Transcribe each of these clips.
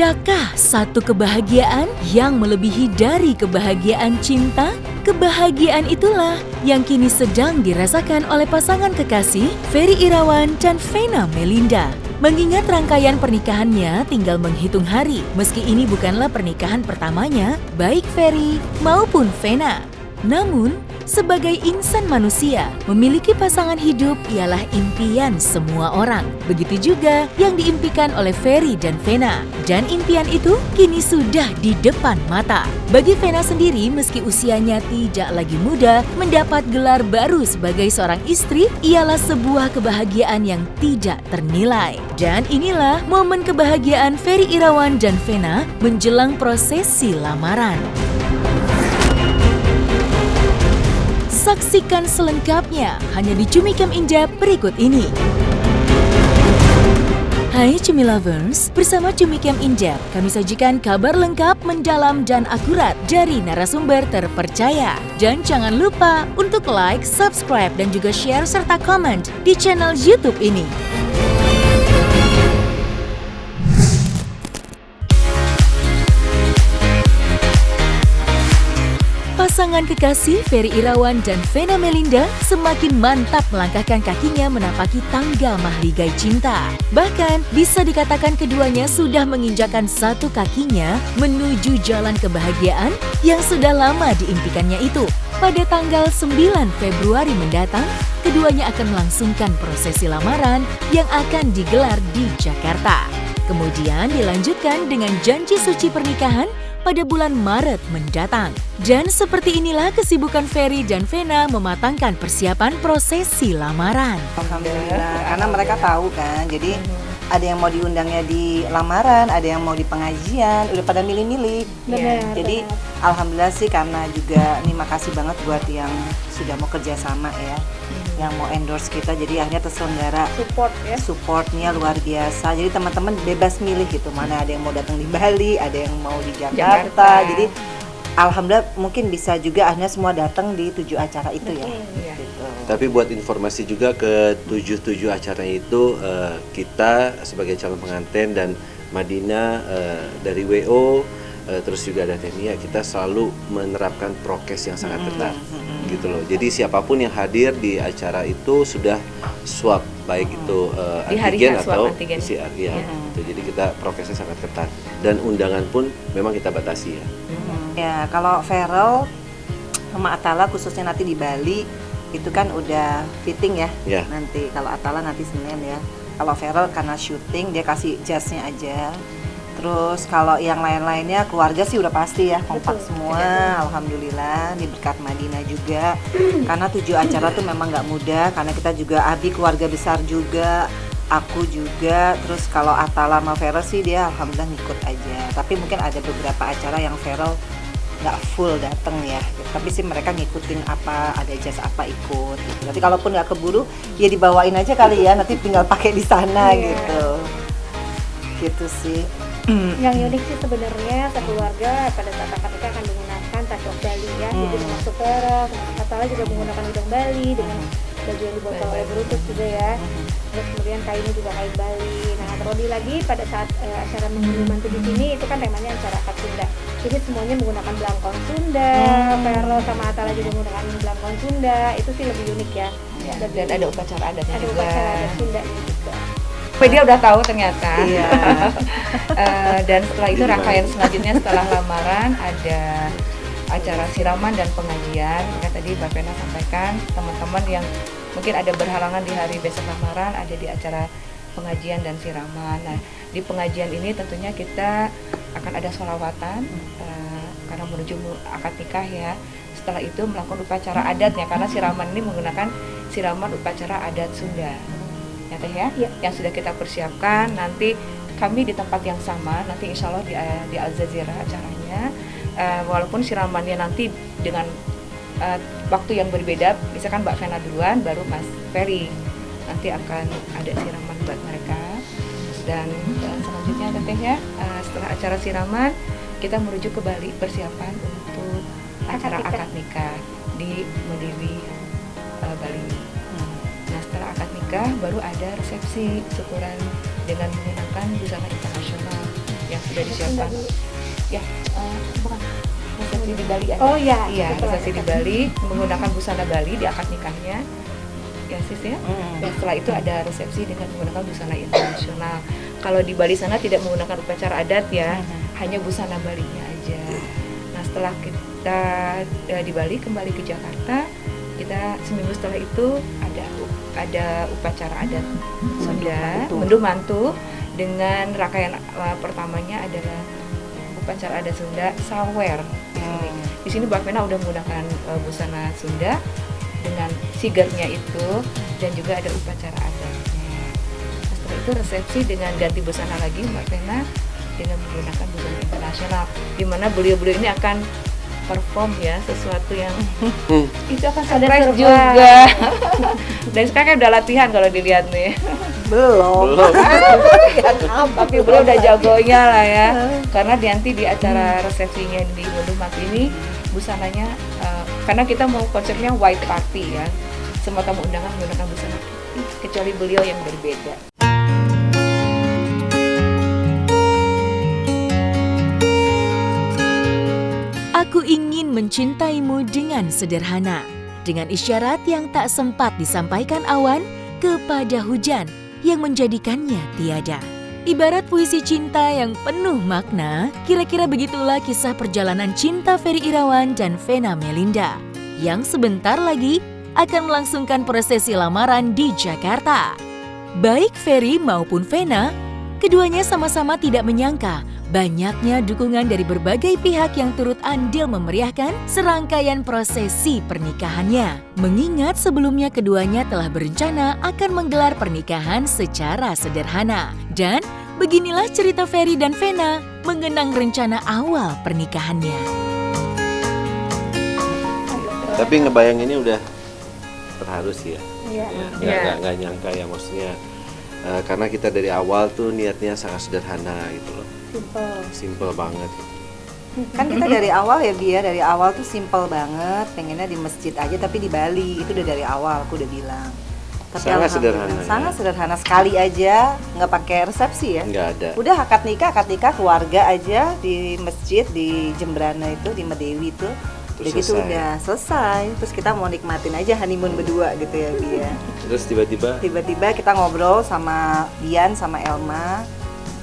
Adakah satu kebahagiaan yang melebihi dari kebahagiaan cinta? Kebahagiaan itulah yang kini sedang dirasakan oleh pasangan kekasih Ferry Irawan dan Vena Melinda. Mengingat rangkaian pernikahannya tinggal menghitung hari, meski ini bukanlah pernikahan pertamanya, baik Ferry maupun Vena. Namun, sebagai insan manusia, memiliki pasangan hidup ialah impian semua orang. Begitu juga yang diimpikan oleh Ferry dan Vena. Dan impian itu kini sudah di depan mata. Bagi Vena sendiri, meski usianya tidak lagi muda, mendapat gelar baru sebagai seorang istri ialah sebuah kebahagiaan yang tidak ternilai. Dan inilah momen kebahagiaan Ferry Irawan dan Vena menjelang prosesi lamaran. Saksikan selengkapnya hanya di Cumi Camp Injab berikut ini. Hai Cumi Lovers, bersama Cumi Camp Injab kami sajikan kabar lengkap, mendalam dan akurat dari narasumber terpercaya. Dan jangan lupa untuk like, subscribe dan juga share serta komen di channel YouTube ini. Pasangan kekasih Ferry Irawan dan Vena Melinda semakin mantap melangkahkan kakinya menapaki tangga mahligai cinta. Bahkan bisa dikatakan keduanya sudah menginjakan satu kakinya menuju jalan kebahagiaan yang sudah lama diimpikannya itu. Pada tanggal 9 Februari mendatang, keduanya akan melangsungkan prosesi lamaran yang akan digelar di Jakarta. Kemudian dilanjutkan dengan janji suci pernikahan pada bulan Maret mendatang. Dan seperti inilah kesibukan Ferry dan Vena mematangkan persiapan prosesi lamaran. Alhamdulillah, karena mereka tahu kan, jadi ada yang mau diundangnya di lamaran, ada yang mau di pengajian, udah pada milih-milih. Jadi alhamdulillah sih, karena juga nih makasih banget buat yang sudah mau kerjasama ya, yang mau endorse kita, jadi akhirnya terselenggara supportnya luar biasa. Jadi teman-teman bebas milih gitu, mana ada yang mau datang di Bali, ada yang mau di Jakarta. Jadi alhamdulillah mungkin bisa juga akhirnya semua datang di 7 acara itu ya. Gitu. Tapi buat informasi juga ke 7 acara itu, kita sebagai calon pengantin dan Madina dari WO, terus juga ada Tenia, kita selalu menerapkan prokes yang sangat ketat. Gitu loh. Jadi siapapun yang hadir di acara itu sudah swab, baik itu antigen atau PCR ya. Jadi kita prokesnya sangat ketat dan undangan pun memang kita batasi ya. Ya, kalau Feral sama Atala khususnya nanti di Bali itu kan udah fitting ya. Nanti kalau Atala nanti Senin ya. Kalau Feral karena syuting dia kasih jasnya aja. Terus kalau yang lain-lainnya keluarga sih udah pasti ya, kompak semua. Alhamdulillah, ini berkat Madinah juga. Karena 7 acara tuh memang nggak mudah, karena kita juga Abi keluarga besar juga, aku juga. Terus kalau Atala sama Feral sih dia alhamdulillah ngikut aja. Tapi mungkin ada beberapa acara yang Feral nggak full dateng ya. Tapi sih mereka ngikutin apa, ada jas apa ikut. Gitu. Tapi kalaupun nggak keburu, ya dibawain aja kali ya. Nanti tinggal pakai di sana gitu. Gitu sih. Yang unik sih sebenarnya sekeluarga pada saat akad nikah akan menggunakan tasok Bali ya, jadi termasuk Vera, Atala juga menggunakan udang Bali dengan baju yang dibawa oleh Brutus juga ya. Terus kemudian kainnya juga kain Bali. Nah terlebih lagi pada saat acara mengunduh mantu di sini itu kan temanya acara akad Sunda. Jadi semuanya menggunakan belangkon Sunda, Vera sama Atala juga menggunakan belangkon Sunda. Itu sih lebih unik ya. Dan ada upacara adatnya ada juga. upacara adat Sunda juga. Dia udah tahu ternyata. Dan setelah itu rangkaian selanjutnya setelah lamaran ada acara siraman dan pengajian. Kayak tadi Mbak Vena sampaikan, teman-teman yang mungkin ada berhalangan di hari besok lamaran ada di acara pengajian dan siraman. Nah di pengajian ini tentunya kita akan ada sholawatan karena menuju akad nikah ya. Setelah itu melakukan upacara adatnya, karena siraman ini menggunakan siraman upacara adat Sunda. Ya, yang sudah kita persiapkan. Nanti kami di tempat yang sama, nanti insya Allah di Al Jazeera acaranya, walaupun siramannya nanti dengan waktu yang berbeda, misalkan Mbak Vena duluan baru Mas Ferry, nanti akan ada siraman buat mereka. Dan selanjutnya teteh ya, setelah acara siraman kita menuju ke Bali persiapan untuk acara akad nikah di Mendiwi Bali. Nah setelah akad nikah baru ada resepsi syukuran dengan menggunakan busana internasional yang sudah disiapkan. Ya, bukan resepsi di Bali ada. Oh iya, Iya, betul. resepsi di Bali menggunakan busana Bali di akad nikahnya. Ya sis ya. Dan setelah itu ada resepsi dengan menggunakan busana internasional. Kalau di Bali sana tidak menggunakan upacara adat ya, hanya busana Balinya aja. Nah setelah kita di Bali kembali ke Jakarta, kita seminggu setelah itu ada upacara adat Sunda, Mendu Mantu, dengan rangkaian pertamanya adalah upacara adat Sunda Sawer. Di sini Mbak Vena udah menggunakan busana Sunda dengan sigarnya itu, dan juga ada upacara adatnya. Nah, setelah itu resepsi dengan ganti busana lagi Mbak Vena dengan menggunakan busana internasional, di mana beliau-beliau ini akan perform ya sesuatu yang itu akan surprise juga. Dan sekarang kan udah latihan kalau dilihat nih. Belum. Tapi beliau udah jagonya lah ya. Karena nanti di acara resepsinya di Mendu Mantu ini busananya karena kita mau konsepnya white party ya. Semua tamu undangan menggunakan busana putih kecuali beliau yang berbeda. Aku ingin mencintaimu dengan sederhana, dengan isyarat yang tak sempat disampaikan awan kepada hujan yang menjadikannya tiada. Ibarat puisi cinta yang penuh makna, kira-kira begitulah kisah perjalanan cinta Ferry Irawan dan Vena Melinda, yang sebentar lagi akan melangsungkan prosesi lamaran di Jakarta. Baik Ferry maupun Vena, keduanya sama-sama tidak menyangka banyaknya dukungan dari berbagai pihak yang turut andil memeriahkan serangkaian prosesi pernikahannya. Mengingat sebelumnya keduanya telah berencana akan menggelar pernikahan secara sederhana. Dan beginilah cerita Ferry dan Vena mengenang rencana awal pernikahannya. Tapi ngebayang ini udah terharu sih ya. Iya. Nggak nyangka ya, maksudnya karena kita dari awal tuh niatnya sangat sederhana gitu loh. Simple banget. Kan kita dari awal ya Bia, dari awal tuh simple banget, pengennya di masjid aja tapi di Bali, itu udah dari awal aku udah bilang. Tapi Sangat alhamdulillah, sederhana, sangat ya. sederhana sekali aja, nggak pakai resepsi ya. Nggak ada. Udah akad nikah keluarga aja di masjid di Jembrana itu, di Medewi itu. Udah gitu selesai. udah selesai. Terus kita mau nikmatin aja honeymoon berdua gitu ya Bia. Terus tiba-tiba Kita ngobrol sama Dian sama Elma.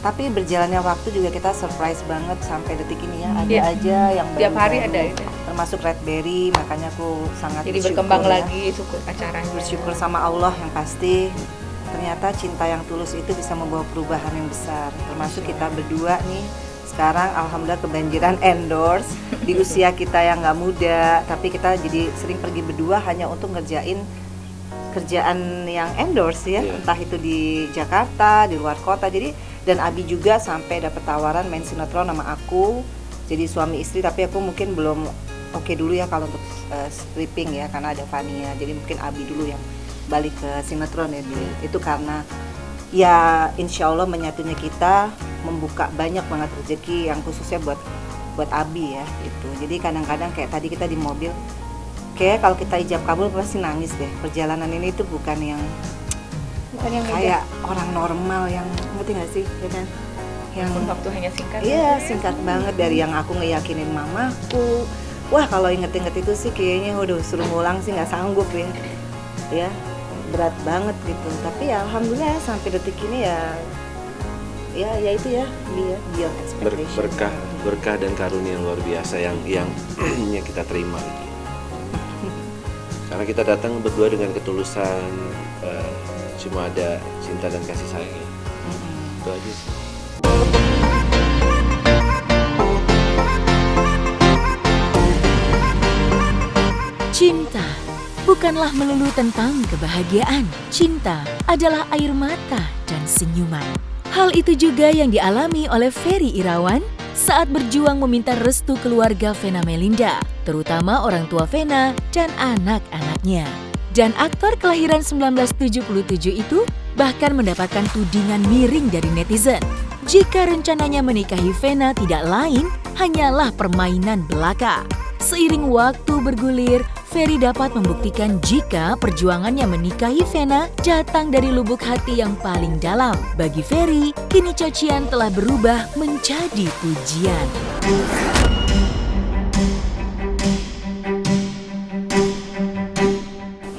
Tapi berjalannya waktu juga kita surprise banget sampai detik ini ya. Ada Iya. aja yang Tiap hari baru-baru. ada itu. Termasuk Redberry, makanya aku sangat Jadi bersyukur berkembang ya. lagi syukur acaranya. Bersyukur sama Allah yang pasti. Ternyata cinta yang tulus itu bisa membawa perubahan yang besar. Termasuk kita berdua nih. Sekarang alhamdulillah kebanjiran endorse di usia kita yang nggak muda, tapi kita jadi sering pergi berdua hanya untuk ngerjain kerjaan yang endorse ya, Iya. entah itu di Jakarta, di luar kota. Jadi dan Abi juga sampai dapat tawaran main sinetron sama aku, jadi suami istri. Tapi aku mungkin belum oke dulu ya kalau untuk stripping ya, karena ada Fania. Jadi mungkin Abi dulu yang balik ke sinetron ya. Itu karena ya insya Allah menyatunya kita membuka banyak banget rezeki yang khususnya buat Abi ya gitu. Jadi kadang-kadang kayak tadi kita di mobil, kayak kalau kita ijab kabul pasti nangis deh. Perjalanan ini tuh bukan yang kayak orang normal yang, ngerti gak sih ya kan? Yang Waktu hanya singkat. iya singkat banget, dari yang aku ngeyakinin mamaku. Wah kalau inget-inget itu sih kayaknya udah suruh ngulang sih nggak sanggup ya berat banget gitu. Tapi ya alhamdulillah sampai detik ini ya itu ya beyond expectation. berkah dan karunia yang luar biasa yang yang kita terima gitu. Karena kita datang berdua dengan ketulusan, cuma ada cinta dan kasih sayang ya. Itu aja sih. Cinta bukanlah melulu tentang kebahagiaan. Cinta adalah air mata dan senyuman. Hal itu juga yang dialami oleh Ferry Irawan saat berjuang meminta restu keluarga Vena Melinda, terutama orang tua Vena dan anak-anaknya. Dan aktor kelahiran 1977 itu bahkan mendapatkan tudingan miring dari netizen jika rencananya menikahi Vena tidak lain hanyalah permainan belaka. Seiring waktu bergulir, Ferry dapat membuktikan jika perjuangannya menikahi Vena datang dari lubuk hati yang paling dalam. Bagi Ferry, kini cacian telah berubah menjadi pujian.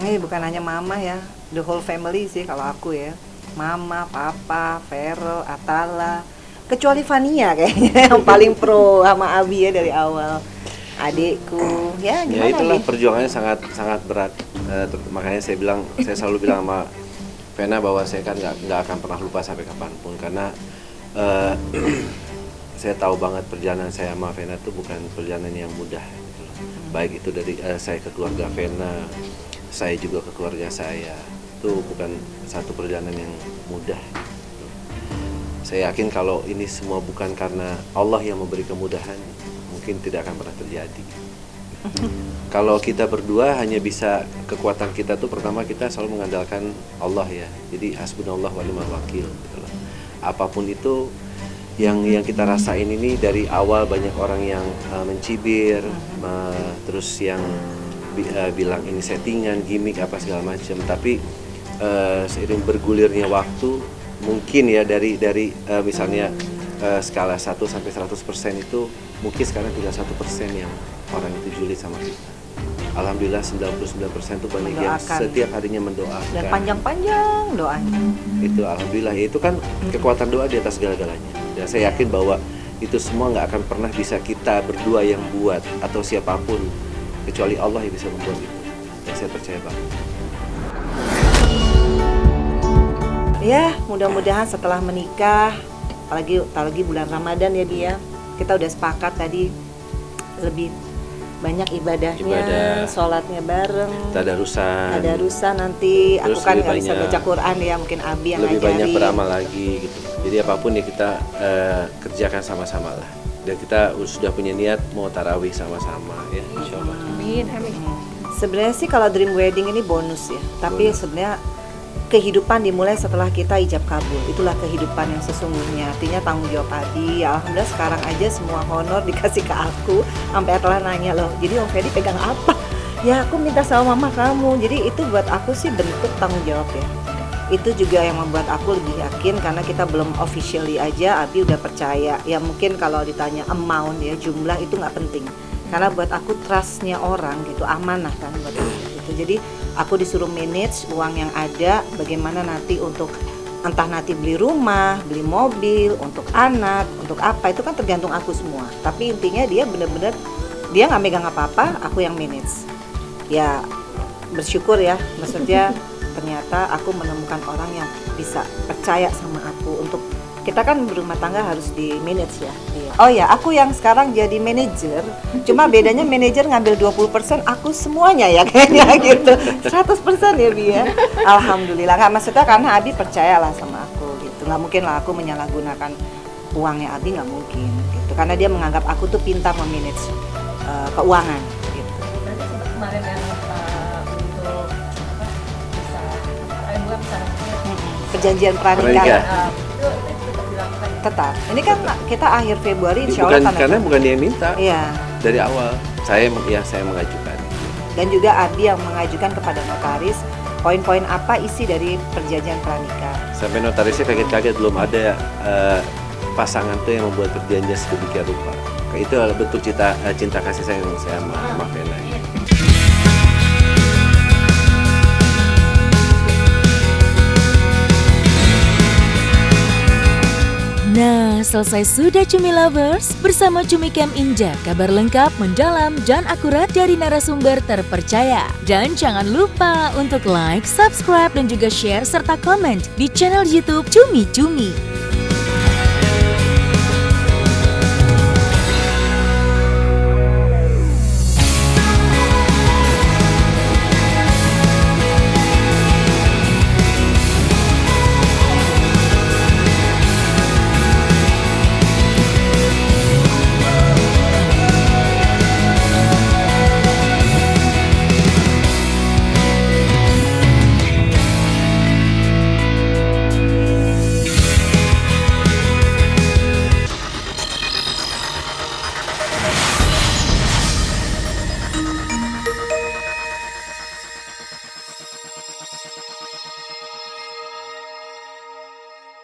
Ini bukan hanya mama ya, the whole family sih kalau aku ya. Mama, papa, Vero, Atala, kecuali Fania kayaknya yang paling pro sama Abi ya dari awal. Adikku, ya gimana Ya itulah nih? perjuangannya sangat berat. Makanya saya selalu bilang sama Vena bahwa saya kan nggak akan pernah lupa sampai kapanpun, karena saya tahu banget perjalanan saya sama Vena itu bukan perjalanan yang mudah. Gitu loh. Baik itu dari saya ke keluarga Vena, saya juga ke keluarga saya, itu bukan satu perjalanan yang mudah. Gitu. Saya yakin kalau ini semua bukan karena Allah yang memberi kemudahan, mungkin tidak akan pernah terjadi. Kalau kita berdua hanya bisa, kekuatan kita tuh pertama kita selalu mengandalkan Allah ya. Jadi hasbunallah wa ni'mal wakil gitu loh. Apapun itu yang kita rasain ini dari awal banyak orang yang mencibir, terus yang bilang ini settingan, gimmick apa segala macam. Tapi seiring bergulirnya waktu, mungkin ya dari misalnya skala 1 sampai 100% itu mungkin sekarang tinggal 1% yang orang itu julid sama kita. Alhamdulillah 99% itu banyak yang setiap harinya mendoakan. Dan panjang-panjang doanya. Itu alhamdulillah, ya itu kan kekuatan doa di atas segala-galanya. Dan saya yakin bahwa itu semua nggak akan pernah bisa kita berdua yang buat atau siapapun, kecuali Allah yang bisa membuat itu. Dan saya percaya banget. Ya, mudah-mudahan setelah menikah, apalagi bulan Ramadan ya dia, kita udah sepakat tadi lebih banyak ibadahnya, sholatnya bareng, tadarusan nanti. Terus aku kan nggak bisa banyak, baca Quran ya, mungkin Abi yang lebih ngajarin. banyak beramal lagi gitu. Jadi apapun ya kita kerjakan sama-sama lah. Dan kita sudah punya niat mau tarawih sama-sama ya, insya Allah. Amin, amin. Sebenarnya sih kalau dream wedding ini bonus ya, tapi sebenarnya kehidupan dimulai setelah kita ijab kabul. Itulah kehidupan yang sesungguhnya. Artinya tanggung jawab Abi. Alhamdulillah sekarang aja semua honor dikasih ke aku. Sampai Atala nanya loh, jadi Om Ferry pegang apa? Ya aku minta sama mama kamu. Jadi itu buat aku sih bentuk tanggung jawab ya. Itu juga yang membuat aku lebih yakin, karena kita belum officially aja Abi udah percaya. Ya mungkin kalau ditanya amount ya, jumlah itu nggak penting. Karena buat aku trustnya orang gitu, amanah kan buat aku gitu. Jadi aku disuruh manage uang yang ada, bagaimana nanti untuk entah nanti beli rumah, beli mobil, untuk anak, untuk apa, itu kan tergantung aku semua. Tapi intinya dia benar-benar dia nggak megang apa-apa, aku yang manage. Ya bersyukur ya, maksudnya ternyata aku menemukan orang yang bisa percaya sama aku untuk kita kan berumah tangga harus di manage ya. Oh ya, aku yang sekarang jadi manajer, cuma bedanya manajer ngambil 20%, aku semuanya ya kayaknya gitu. 100% ya Bi ya. Alhamdulillah, nggak maksudnya karena Abi percayalah sama aku gitu. Nggak mungkin lah aku menyalahgunakan uangnya Abi, nggak mungkin gitu. Karena dia menganggap aku tuh pintar memanage keuangan gitu. Berarti sempat kemarin yang untuk bisa Perjanjian pernikahan. Tetap. Ini kan kita akhir Februari insya Allah Karena bukan dia yang minta. Iya. Dari awal saya mengajukan. Dan juga Abi yang mengajukan kepada notaris poin-poin apa isi dari perjanjian pranikah. Sampai notarisnya kaget-kaget, belum ada pasangan tuh yang membuat perjanjian sedemikian rupa. Itu adalah bentuk cinta kasih sayang saya sama Vena. Nah, selesai sudah Cumi Lovers. Bersama Cumi Camp Inja, kabar lengkap, mendalam, dan akurat dari narasumber terpercaya. Dan jangan lupa untuk like, subscribe, dan juga share serta komen di channel YouTube Cumi Cumi.